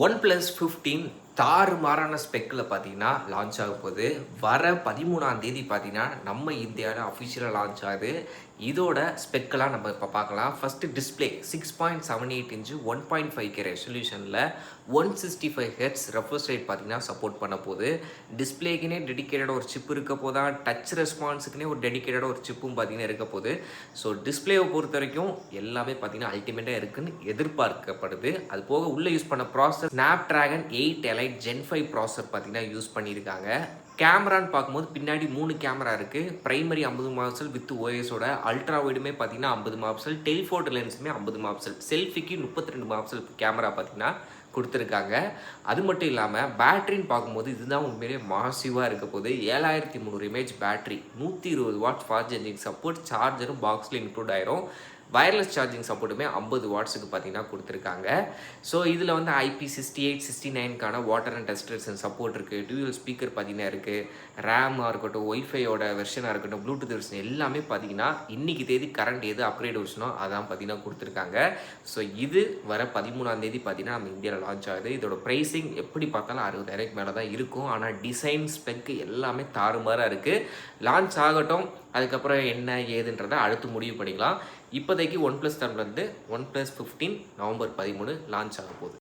OnePlus 15 தாறுமாறான ஸ்பெக்கில் பார்த்தீங்கன்னா launch ஆக போகுது. வர 13ஆம் தேதி பார்த்தீங்கன்னா நம்ம இந்தியாவில் அஃபிஷியலாக லான்ச் ஆகுது. இதோட ஸ்பெக்கெல்லாம் நம்ம இப்போ பார்க்கலாம். First display 6.78 inch 1.5K ரெசல்யூஷனில் 165 Hz refresh rate பார்த்தீங்கன்னா சப்போர்ட் பண்ண போகுது. டிஸ்பிளேக்குனே டெடிக்கேட்டடாக ஒரு சிப் இருக்க போதா, டச் ரெஸ்பான்ஸுக்குனே ஒரு டெடிக்கேட்டடாக ஒரு சிப்பும் பார்த்தீங்கன்னா இருக்க போகுது. ஸோ டிஸ்பிளேவை பொறுத்த வரைக்கும் எல்லாமே பார்த்தீங்கன்னா அல்டிமேட்டாக இருக்குன்னு எதிர்பார்க்கப்படுது. அது போக உள்ளே யூஸ் பண்ண process Snapdragon 8 Elite Gen 5 processor பார்த்தீங்கன்னா யூஸ் பண்ணியிருக்காங்க. கேமரான்னு பார்க்கும்போது பின்னாடி 3 கேமரா இருக்குது. பிரைமரி 50 மெகாபிக்சல் வித் ஓஎஸோட, அல்ட்ரா வைடுமே பார்த்தீங்கன்னா 50 மெகாபிக்சல், டெலிஃபோட்டோ லென்ஸுமே 50 மெகாபிக்சல், செல்ஃபிக்கு 32 மெகாபிக்சல் கேமரா பார்த்தீங்கன்னா கொடுத்துருக்காங்க. அது மட்டும் இல்லாமல் பேட்டரின்னு பார்க்கும்போது இதுதான் உண்மையிலே மாசிவாக இருக்க போது. 7300 mAh battery, 120 watts fast charging support, சார்ஜரும் பாக்ஸில் இன்க்ளூட் ஆயிரும். வயர்லெஸ் சார்ஜிங் சப்போர்ட்டுமே 50 வாட்ஸுக்கு பார்த்தீங்கன்னா கொடுத்துருக்காங்க. ஸோ இதில் வந்து IP68 69க்கான water and dust resistant support இருக்குது. டியூவல் ஸ்பீக்கர் பார்த்தீங்கன்னா இருக்குது. ரேமாக இருக்கட்டும், ஒய்ஃபையோட வெர்ஷனாக இருக்கட்டும், ப்ளூடூத் வெர்ஷன் எல்லாமே பார்த்தீங்கன்னா இன்றைக்கி தேதி கரண்ட் எது அப்கிரேட் வெர்ஷனோ அதான் பார்த்தீங்கன்னா கொடுத்துருக்காங்க. ஸோ இது வர 13ஆம் தேதி பார்த்தீங்கன்னா நம்ம இந்தியாவில் லான்ச் ஆகுது. இதோட ப்ரைஸிங் எப்படி பார்த்தாலும் 60,000 மேலே தான் இருக்கும். ஆனால் டிசைன் ஸ்பெக் எல்லாமே தாறுமாறாக இருக்குது. லான்ச் ஆகட்டும், அதுக்கப்புறம் என்ன ஏதுன்றதை அடுத்து முடிவு பண்ணிக்கலாம். இப்போதைக்கு OnePlus தரப்புலேருந்து OnePlus 15 நவம்பர் 13 லான்ச் ஆக போகுது.